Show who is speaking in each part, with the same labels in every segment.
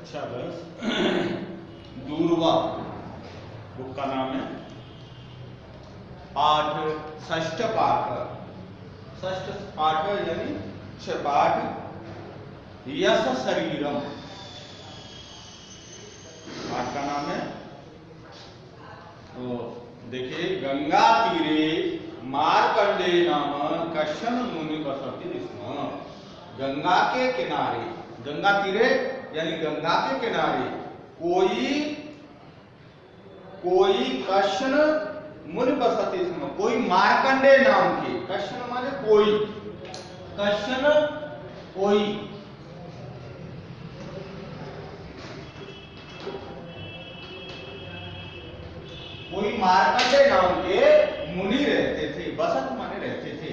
Speaker 1: कक्षा 10 दूरवा बुक का नाम है। पाठ षष्ठ पाठ यानी पाठ यश शरीरम पाठ का नाम है। तो देखिए, गंगा तीरे मार्कंडे नाम कश्चन मुनि बसति स्म। गंगा के किनारे, गंगा तीरे यानी गंगा के किनारे कोई कश्चन मुनि बसति स्म। कोई मार्कंडे नाम के, कश्चन माने कोई, कश्चन कोई मार्कंडे नाम के मुनि रहते थे, बसत माने रहते थे।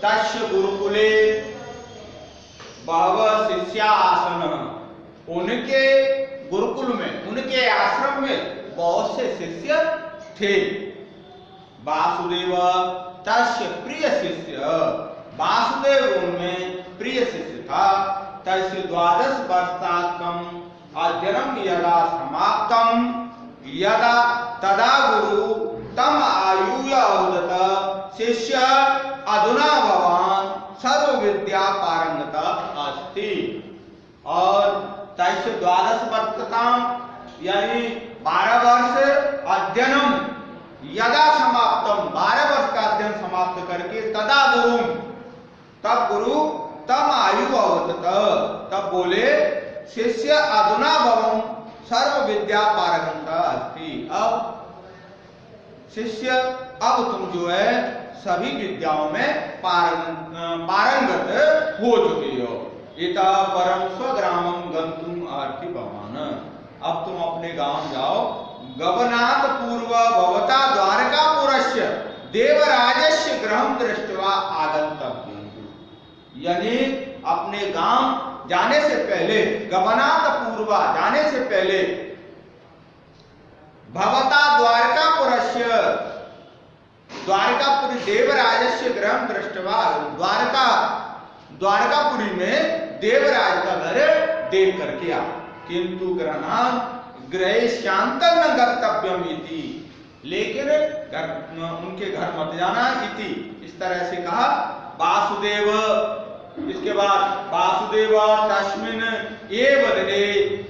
Speaker 1: तस्य गुरुकुले बहवः शिष्या आसन। उनके गुरुकुल में, उनके आश्रम में बहुत से शिष्य थे। वासुदेव तस्य प्रिय शिष्य, वासुदेव उनमें प्रिय शिष्य था। तस्य 12 वर्षात्मकम् अध्ययनम् यदा समाप्तम् यदा तदा गुरु तम आयुया उदत शिष्य अधुना भवान सर्व विद्या पारंगता अस्ति। और 12 वर्षताम यानी 12 वर्ष अध्ययनम यदा समाप्तम, 12 वर्ष का अध्ययन समाप्त करके तदा गुरु, तब गुरु तम आयु अवदत, तब बोले शिष्य अधुना भवम सर्व विद्या पारंगता अस्ति। अब शिष्य, अब तुम जो है सभी विद्याओं में पारंगत हो चुके हो। इता परम स्वग्रामम गंतुम अर्ति भवान। अब तुम अपने गांव जाओ। गमनात् पूर्व भवता द्वारकापुरस्य देवराजस्य गृहं दृष्ट्वा आगन्तव्यम्। यानी अपने गांव जाने से पहले, गमनात् पूर्व जाने से पहले, भवता द्वारकापुरस्य, द्वारकापुरी देवराजस्य गृहं दृष्ट्वा, द्वारकापुरी में देवराज का घर देख करके आ। किंतु गृहे शांतं न गन्तव्यम् इति, लेकिन उनके घर मत जाना इति, इस तरह से कहा। वासुदेव, इसके बाद वासुदेव तस्मिन् एव दिने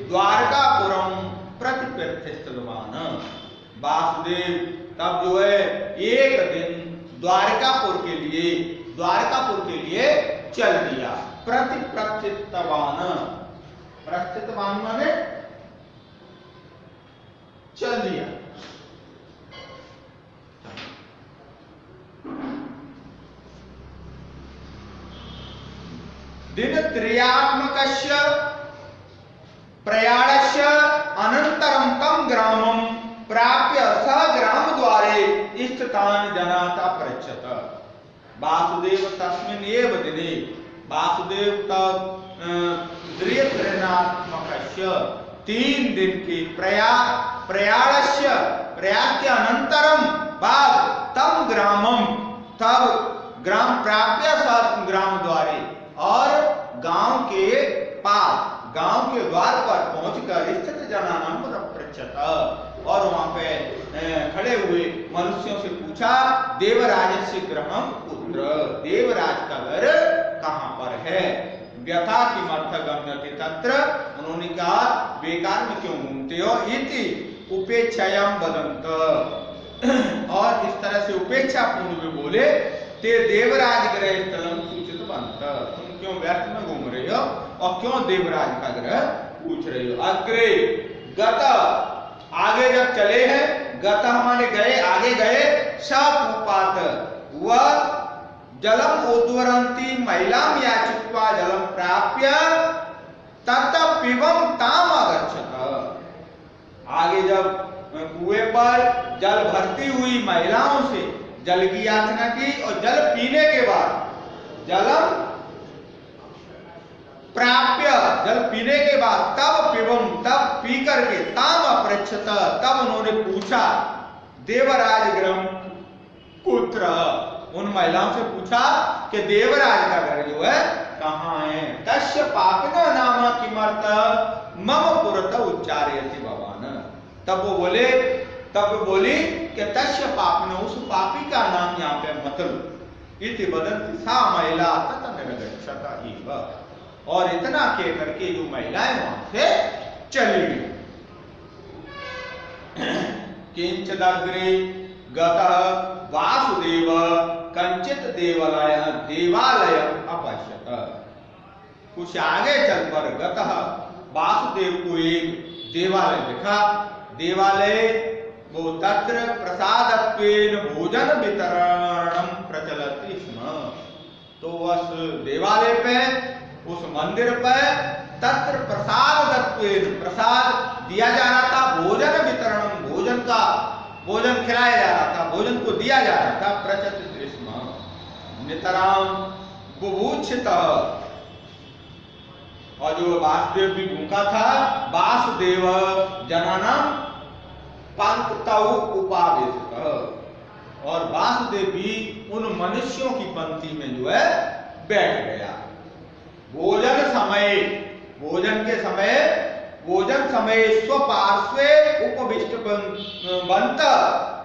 Speaker 1: द्वारकापुरम प्रतिप्रतिष्ठितवान। वासुदेव तब जो है एक दिन द्वारकापुर के लिए चल दिया। प्रतिप्रतिष्ठितवान, प्रस्थितवान माने चल दिया। दिनत्रयात्मकस्य प्रयाणस्य अनन्तरं तं ग्रामं प्राप्य सः ग्रामद्वारे स्थितान् जनान् अपृच्छत। वासुदेव तस्मिन् एव दिने, वासुदेव तब दिनत्रयात्मकस्य 3 दिन के प्रयाणस्य, प्रयाण के अनंतरम बाद, तम ग्रामम, तब ग्राम प्राप्य सः ग्राम द्वारे, और गांव के पास, गांव के द्वार पर पहुंचकर स्थित जनानां पृच्छत, और वहां पे खड़े हुए मनुष्यों से पूछा, देवराजस्य गृहं कुत्र, देवराज का घर कहां पर है। व्यथा किमर्थ गम्यते तत्र, उन्होंने कहा बेकार में क्यों घूमते हो। इति उपेक्षायां वदन्त, और इस तरह से उपेक्षा पूर्ण में बोले, ते देवराज गृह स्थलम सूचित बंत, तुम क्यों व्यर्थ में घूम रहे हो और क्यों देवराज का ग्रह पूछ रहे हो। अग्रे गत, आगे जब चले हैं, गत हमारे गए, आगे गए, सपूपात, वह जलम उद्वरंती महिलाम याचित्वा जलम प्राप्य तत पिबम ताम अगच्छत। आगे जब कुएं पर जल भरती हुई महिलाओं से जल की याचना की, और जल पीने के बाद, जलम प्राप्य, जल पीने के बाद, तब पिबम, तब पी करके, ताम अपृच्छत, तब उन्होंने पूछा, देवराज गृहं कुत्र, उन महिलाओं से पूछा कि देवराज का घर जो है कहाँ है। तस्य पापिनो नाम किमर्थ मम पुरत उच्चारयति भवान। तब वो बोले, तब बोली कि तस्य पापिन, उस पापी का नाम यहाँ पे मत लो। इति वदन्ति सा महिला तत निर्गच्छत इव। और इतना कह करके जो महिलाएं वहां से चली गई। किंचिदग्रे गतः वासुदेव कंचित देवालय अपश्यत। कुछ आगे चलकर गतः वासुदेव को एक देवालय दिखा। देवालय वो तत्र प्रसादत्वेन भोजन वितरणम प्रचलति स्म। तो उस देवालय पे, उस मंदिर पे तत्र प्रसादत्वेन, प्रसाद दिया जा रहा था, भोजन वितरणम, भोजन खिलाया जा रहा था, भोजन को दिया जा रहा था। प्रचलति स्म नितराम बुभूषित। और जो वासुदेव भी भूखा था, वासुदेव जनानाम पंक्तौ उपावेशित। और वासुदेव भी उन मनुष्यों की पंक्ति में जो है बैठ गया। भोजन समय स्वपार्श्वे उपविष्ट बंत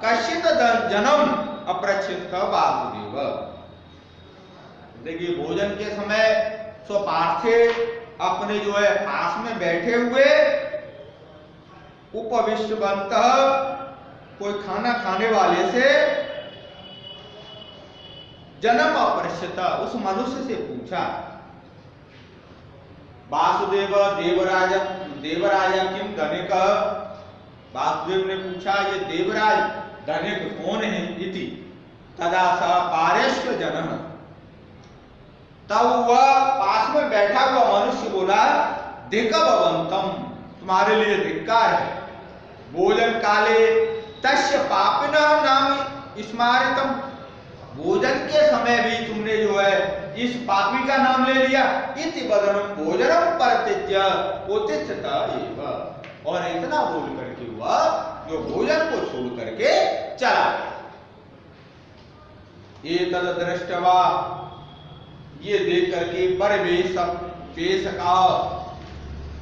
Speaker 1: कश्चित जनम अप्रच्छित वासुदेव। देखिए, भोजन के समय स्वपार्श्वे अपने जो है पास में बैठे हुए, उपविष्ट बंत, कोई खाना खाने वाले से, जन्म अपरिचित, उस मनुष्य से पूछा। वासुदेव देवराज किम धनिक। वासुदेव ने पूछा, ये देवराज धनिक कौन है? इति तदा स पारेश्व जनः। तब वह पास में बैठा हुआ मनुष्य बोला, धिक्कभवन्तम, तुम्हारे लिए धिक्कार है। भोजन काले तस्य पापिनः नाम स्मारितम। भोजन के समय भी तुमने जो है इस पापी का नाम ले लिया। इति वदनम भोजनम परित्यज्य उत्थितः एव। और इतना बोल करके हुआ जो भोजन को छोड़ करके चला गया। एतद् दृष्ट्वा, ये देख करके परिवेश पेश का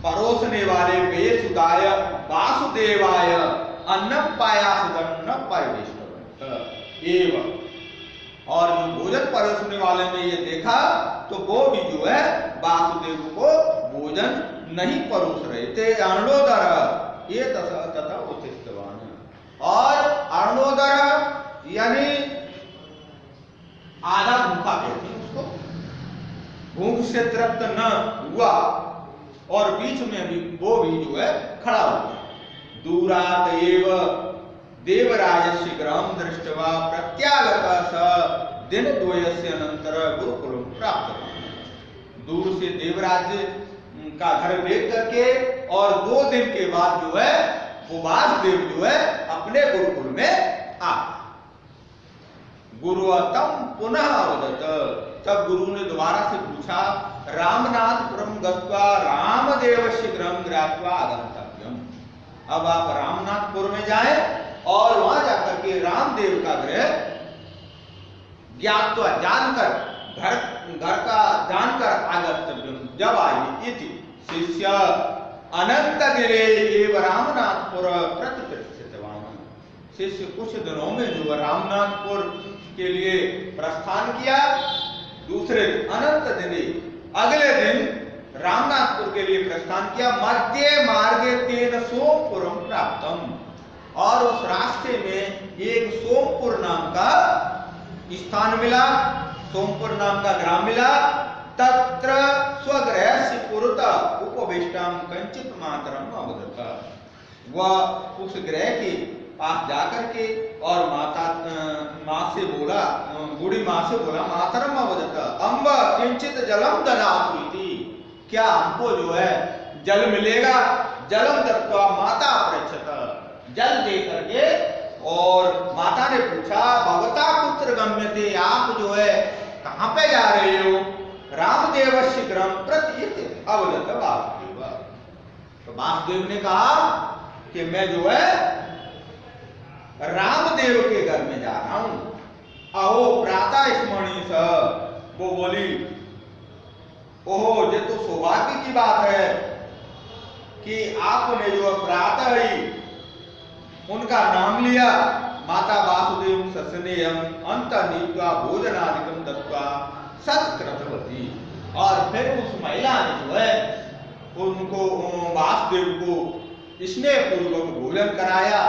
Speaker 1: परोसने वाले वेशुदाय वासुदेवाय अन्नम पायासदन्न परिवेष्टवन्तः एव। और जो भोजन परोसने वाले ने ये देखा तो वो भी जो है वासुदेव को भोजन नहीं परोस रहे थे। अरुणोदर ये तथा उत्थितवान। और अरुणोदर यानी आधा भूखा कहते हैं उसको, भूख से तृप्त न हुआ, और बीच में भी वो भी जो है खड़ा हुआ। दूरात एव देवराजस्य ग्राम दृष्ट्वा प्रत्यागतः स दिनद्वयस्य अनंतर गुरुकुलम प्राप्त। दूर से देवराज का घर देख करके और 2 दिन के बाद जो है वो वासुदेव जो है अपने गुरुकुल में आ। गुरुतम पुनः अवदत। तब गुरु ने दोबारा से पूछा, रामनाथपुरम गत्वा रामदेवस्य गृहं ज्ञात्वा आगन्तव्यम। अब आप रामनाथपुर में जाएं और वहां जाकर के रामदेव का गृह ज्ञात्वा, जानकर, घर का जानकर आगन्तव्यम, जब आइए। इति शिष्य अनंत गिरे एव रामनाथपुर प्रतिष्ठितवान। शिष्य कुछ दिनों में जो रामनाथपुर के लिए प्रस्थान किया। दूसरे अनंत दिने, अगले दिन रामनाथपुर के लिए प्रस्थान किया। मध्य मार्गे तेन सोमपुरम प्राप्तम। और उस रास्ते में एक सोमपुर नाम का स्थान मिला, सोमपुर नाम का ग्राम मिला। तत्र स्वगृहस्य पुरतः उपविष्टाम कंचित मातरम अवदत। वह उस गृह के पास जाकर के और माँ से बोला, बूढ़ी माँ से बोला, मातरम अवदत अम्ब किंचित जलम ददातु इति। क्या हमको जो है जल मिलेगा? जलम दत्वा माता पृच्छत। जल दे करके, और माता ने पूछा, भगवता पुत्र गम्यते, आप जो है कहां पे जा रहे हो? रामदेवस्य गृहं प्रति अवदत वासुदेव। तो वासुदेव ने कहा कि मैं जो है रामदेव के घर में जा रहा हूं। अहो प्रातः स्मरणी स। वो बोली, ओहो ये तो सौभाग्य की बात है कि आपने जो प्रातः ही उनका नाम लिया, माता वासुदेव सस्नेयम अंत नीत्वा भोजनादिकम दत्वा सत्कृतवती, और फिर उस महिला ने जो है उनको वासुदेव को स्नेह पूर्वक भोजन कराया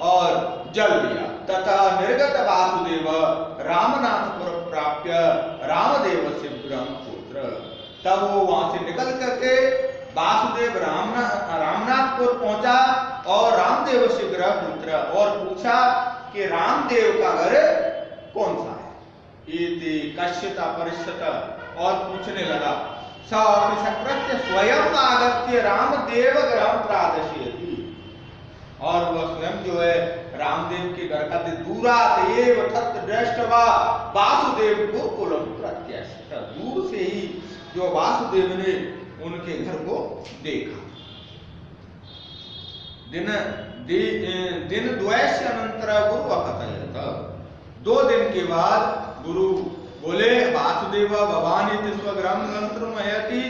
Speaker 1: और जल दिया। तथा निर्गत वासुदेव रामनाथपुर प्राप्य रामदेव से ब्रह्मपुत्र, तब वो वहां से निकल करके वासुदेव रामनाथपुर पहुंचा और रामदेव से ब्रह्मपुत्र, और पूछा कि रामदेव का घर कौन सा है। इति कश्यत अपरिष्यत, और पूछने लगा। स सकृत्य स्वयं आगत्य रामदेव ग्रहम प्रादर्शयति, और वह स्वयं जो है रामदेव के घर का दूरात एव तत् दृष्टवा वासुदेव को कुलम प्रत्याशित, दूर से ही जो वासुदेव ने उनके घर को देखा। दिन द्वैस्य अनंतर गुरु अकथयत, 2 दिन के बाद गुरु बोले वासुदेव भवानी स्वग्रहम गंतुमयति,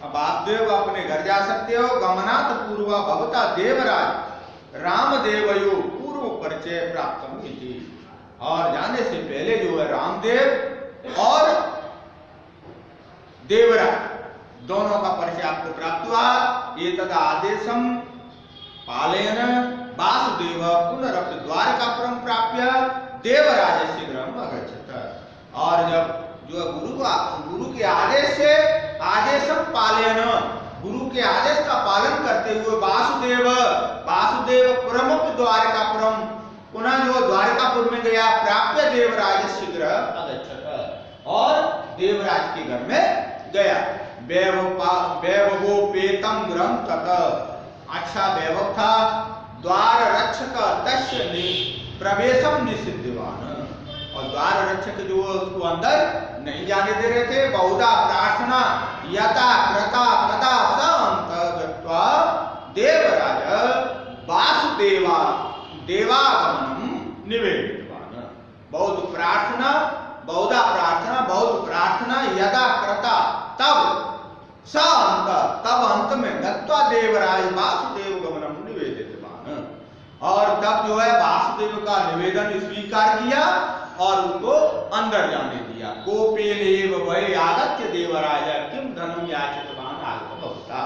Speaker 1: वासुदेव अपने घर जा सकते हो। गमनात् पूर्व भवता देवराज रामदेवयो पूर्व परिचय प्राप्त हुई, और जाने से पहले जो है रामदेव और देवराज दोनों का परिचय आपको प्राप्त हुआ। ये तथा आदेशम पालेन वासुदेव पुनरपि द्वारकापुरम प्राप्य देवराजस्य गृहम अगच्छत, और जब जो गुरु के आदेश से आदेशम पालेन, गुरु के आदेश का पालन करते हुए वासुदेव पुरमपि द्वारकापुरम, पुनः जो द्वारकापुर में गया, प्राप्य देवराजस्य गृह अगच्छत, और देवराज के घर में गया। वैभवोपेतम गृहम तत, अच्छा वैभव था। द्वार रक्षक तस्य प्रवेशम निषिद्धवान, और द्वार रक्षक जो उसको अंदर नहीं जाने दे रहे थे। बहुधा प्रार्थना यथा कृता तथा स अंतर्गत्वा देवराज वासुदेवा देवागमनम निवेदितवान, बहुत प्रार्थना यदा कृता तब स अंत, तब अंत में गत्वा देवराज वासुदेव गमनम निवेदितवान, और तब जो है वासुदेव का निवेदन स्वीकार किया और उनको अंदर जाने दिया। गोपेलेव वै आगत्य देवराज किम धनम याचितवान आगत बहुता,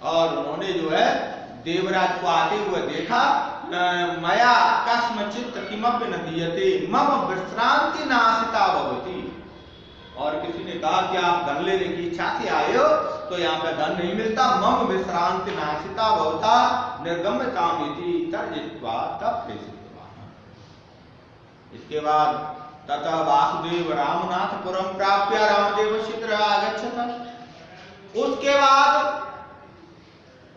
Speaker 1: और उन्होंने जो है देवराज को आते हुए देखा। मया कस्मचित् किमपि न दीयते मम विश्रांति नाशिता भवति, और किसी ने कहा कि आप धन लेने की इच्छा से आए हो तो यहाँ पे धन नहीं मिलता। मम विश्रांति नाशिता भवता निर्गम्यताम इति तर्जित्वा तब प्रेषितवान्। इसके बाद ततः वासुदेव रामनाथपुरम प्राप्य रामदेवस्य गृहम् आगच्छत, उसके बाद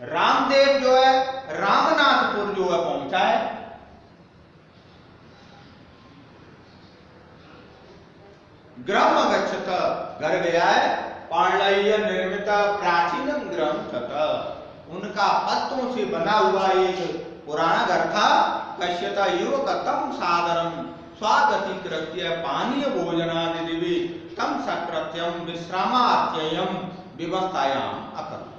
Speaker 1: रामदेव जो है रामनाथपुर जो है पहुंचा है। ग्रहम् अगच्छत, घर गया है। पाणलय्य निर्मित प्राचीनम ग्रहम तथा, उनका पत्तों से बना हुआ एक पुराना घर था। कश्यता युवक तम सादरम स्वागति कृत्य पानीय भोजनादि दिवि तम सकृत्यम विश्रामात्ययम व्यवस्थायाम अकरोत्।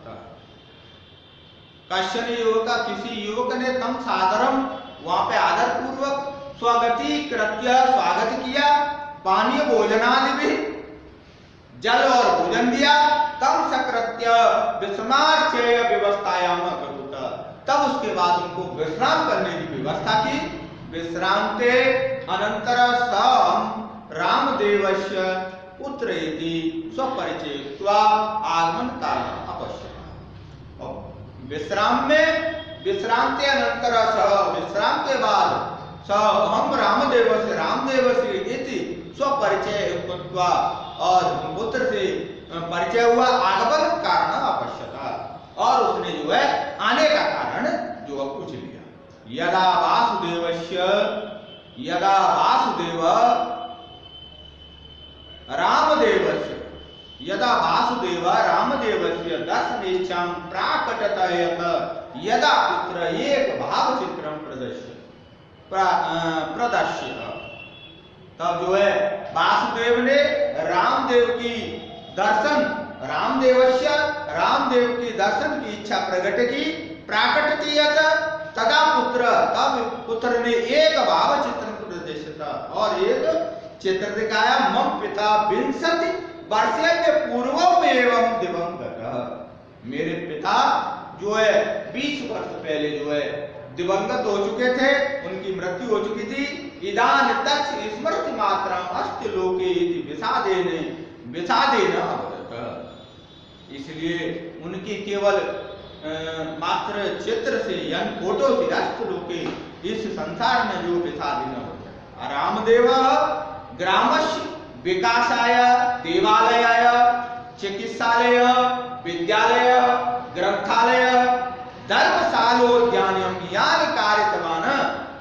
Speaker 1: कश्यप युवक, किसी युवक ने तम सादरम, वहां पे आदर पूर्वक स्वागति कृत्य, स्वागत किया, पानीय भोजनादि भी, जल और भोजन दिया, तम सकृत्य विश्रामात्यय व्यवस्थायाम अकरोत्, तब उसके बाद उनको विश्राम करने की व्यवस्था की। विश्रांते अनंतर सम रामदेवस्य पुत्रेति स्वपरिचयत्वा आगमन कालम अपश्यत्। विश्राम में, विश्रांते अनंतर सह, विश्राम के बाद सह हम रामदेव से इति स्वपरिचय कृत्वा, और पुत्र से परिचय हुआ। आगमन कारण अपश्यता, और उसने जो है आने का कारण जो है पूछ लिया। यदा वासुदेव रामदेवस्य दर्शनेच्छां प्राकटयत यदा पुत्र एक भाव चित्रम प्रदर्श्य, तब जो है वासुदेव ने रामदेव की दर्शन रामदेवस्य रामदेव की दर्शन की इच्छा प्रकट की प्राकटति यत तदा पुत्र तब पुत्र ने एक भाव चित्र प्रदर्शित और एक चित्र दिखाया मम पिता विंशति वर्षेभ्य पूर्वम एवं दिवंगत मेरे पिता जो है 20 वर्ष पहले जो है दिवंगत हो चुके थे उनकी मृत्यु हो चुकी थी इदान तच्छ स्मृति मात्रा अस्ति लोके इति विषादेन अवदत इसलिए उनकी केवल मात्र चित्र से यानी फोटो से अस्ति लोके इस संसार में जो विषादेन होता रामदेव ग्रामस्य विकासाय देवालयाय चिकित्सालय विद्यालय ग्रंथालय धर्मशालोद्यानम यानि कारितवान्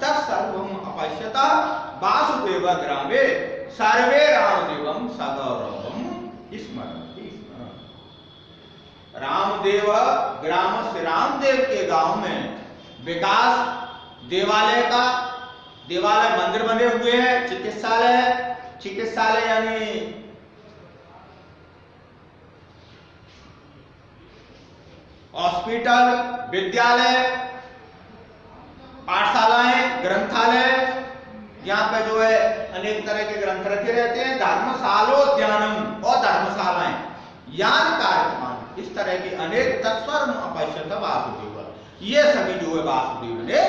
Speaker 1: तत्सर्वम् अपश्यत वासुदेव ग्रामे सर्वे रामदेवं सगौरवं स्मरन्ति रामदेव ग्राम से रामदेव के गांव में विकास देवालय मंदिर बने हुए हैं चिकित्सालय यानी हॉस्पिटल विद्यालय पाठशालाएं ग्रंथालय यहाँ पे जो है अनेक तरह के ग्रंथ रखे रहते हैं धर्मशालोद्यानम और धर्मशालाएं यान कार्यक्रम इस तरह की अनेक तत्सर्व अपश्यत वासुदेव ये सभी जो है वासुदेव ने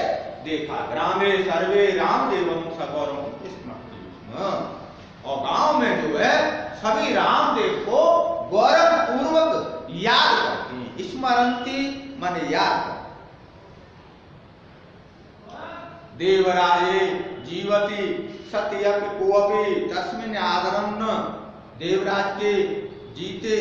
Speaker 1: देखा ग्रामे सर्वे रामदेवम सगौरवं स्मरन्ति और गांव में जो है सभी रामदेव को गौरव पूर्वक याद करते हैं स्मरन्ति माने याद देवराजे जीवति सत्यपि कोपि तस्मिन् आदरं न देवराज के जीते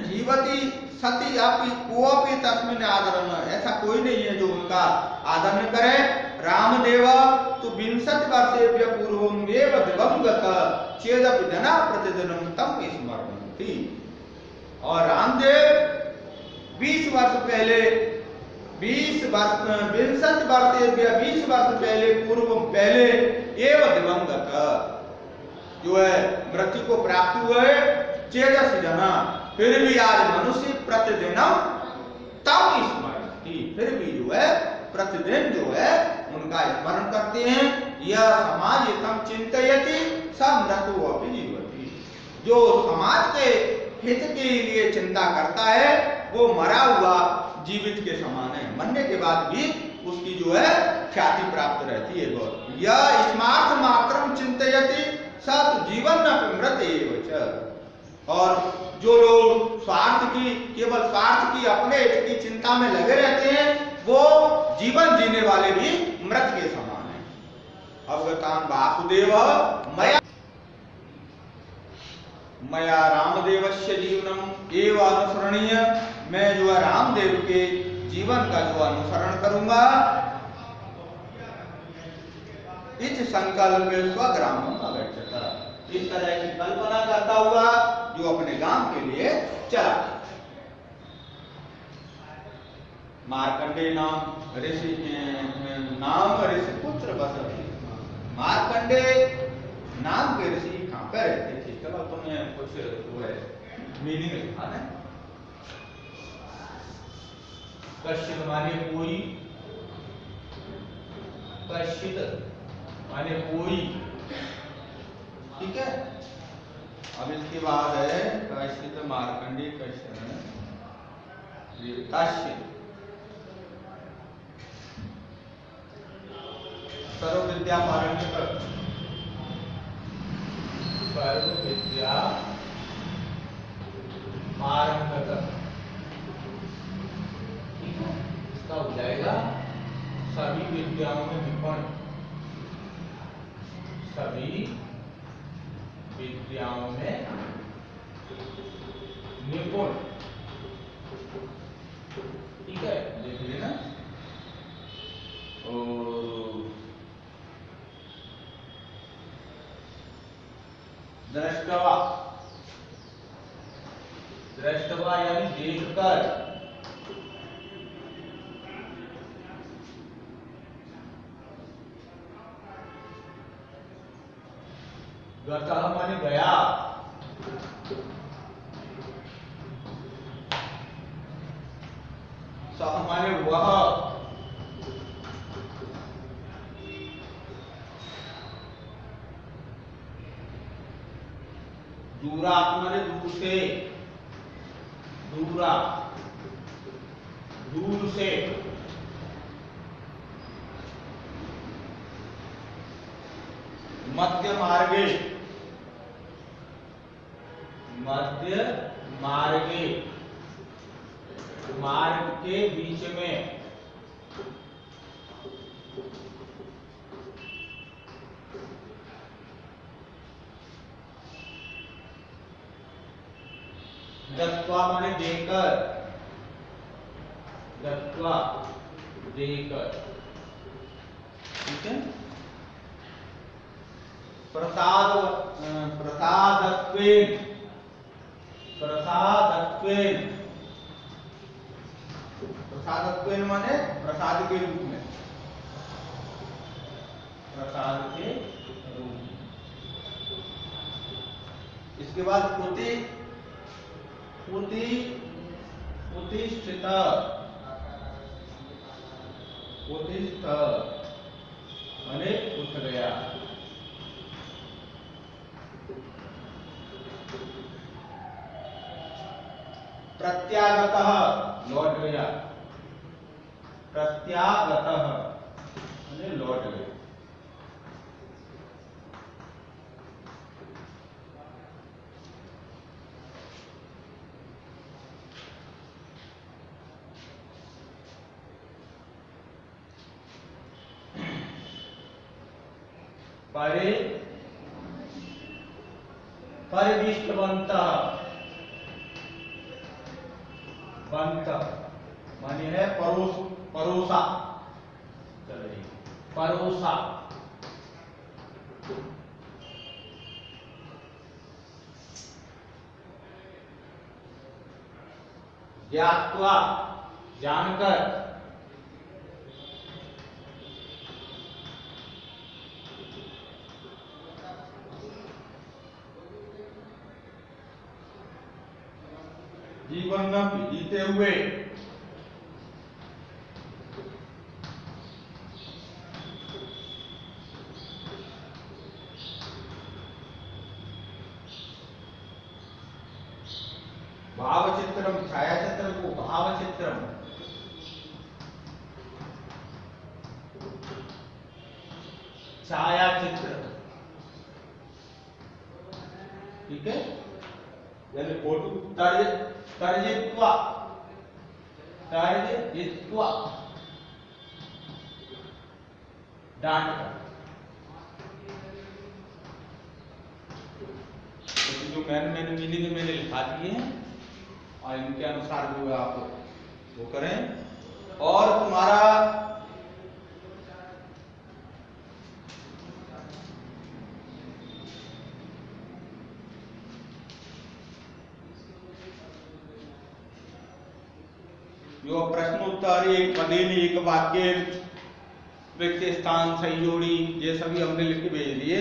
Speaker 1: जीवति सत्यपि कोपि तस्मिन् आदरं न ऐसा कोई नहीं है जो उनका आदर न करे रामदेव तो 20 वर्षेभ्य पूर्वम् एव दिवंगत चेदपि जना प्रतिदिनं तं स्मरन्ति और रामदेव 20 वर्ष पहले 20 वर्ष पहले पूर्व पहले एवं दिवंगत जो है मृत्यु को प्राप्त हुए चेदस जना फिर भी आज मनुष्य प्रतिदिन तम स्मरन्ति फिर भी जो है प्रतिदिन जो है उनका स्मरण करते हैं यह समाज तम चिंतयति सब मृत्यु अपि जीवति जो समाज के हित के लिए चिंता करता है वो मरा हुआ जीवित के समान है मरने के बाद भी उसकी जो है ख्याति प्राप्त रहती है यह स्मार्थ मात्रम चिंतयति सत जीवन मृत एव च और जो लोग केवल स्वार्थ की अपने हित की चिंता में लगे रहते हैं वो जीवन जीने वाले भी मृत के समान है अवगतान वासुदेव मया रामदेवस्य जीवनम एव अनुसरणीय मैं जो है रामदेव के जीवन का जो अनुसरण करूंगा इस संकल्प स्वग्रामम अगच्छत इस तरह की कल्पना करता हुआ जो अपने गांव के लिए चला मार्कंडे नाम ऋषि पुत्र बसति मार्कंडे नाम के ऋषि कहां पे रहते थे चलो तुम्हें कुछ वो है मीनिंग लिखा है कश्चित माने कोई कश्चित माने कोई ठीक है अब इसके बाद है कश्चित मार्कंडे कश्चित सर्व विद्या पारंगत सर्व विद्या पारंगत इसका हो जाएगा सभी विद्याओं में निपुण सभी विद्याओं में निपुण ठीक है लिख लेना और दृष्टवा यानी देखकर गतः माने गया सह माने वह, दूरात माने दूर से, दूरा दूर से, मध्य मार्गे, मध्य मार्गे, मार्ग के बीच में, दत्वा माने देकर, दत्वा देकर, ठीक है। प्रसाद, प्रसादत्वेन, प्रसादत्वेन, प्रसादत्वेन माने प्रसाद के रूप में, प्रसाद के रूप में। इसके बाद पुति, पुति, प्रतिष्ठित, प्रतिष्ठ माने उठ गया, प्रत्यागतः लौट गया, प्रत्यागतः माने लौट गया। परे, परिदिष्टवन्तः, बंत माने है परोस, परोसा, चलिए परोसा, ज्ञात्वा जानकर, जीवन में जीते हुए, भावचित्रम, छायाचित्र को भावचित्रम, छायाचित्र, ठीक है। यानी फोटो, तर्जित्वा, तर्जित्वा डांट कर, तो जो मैंने मीनिंग मैंने लिखा दिए हैं और इनके अनुसार जो आप वो करें। और तुम्हारा जो प्रश्नोत्तर, एक पदेनी, एक वाक्य, व्यक्ति, स्थान, सही जोड़ी, ये सभी हमने लिख के भेज दिए,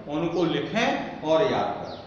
Speaker 1: उनको लिखें और याद करें।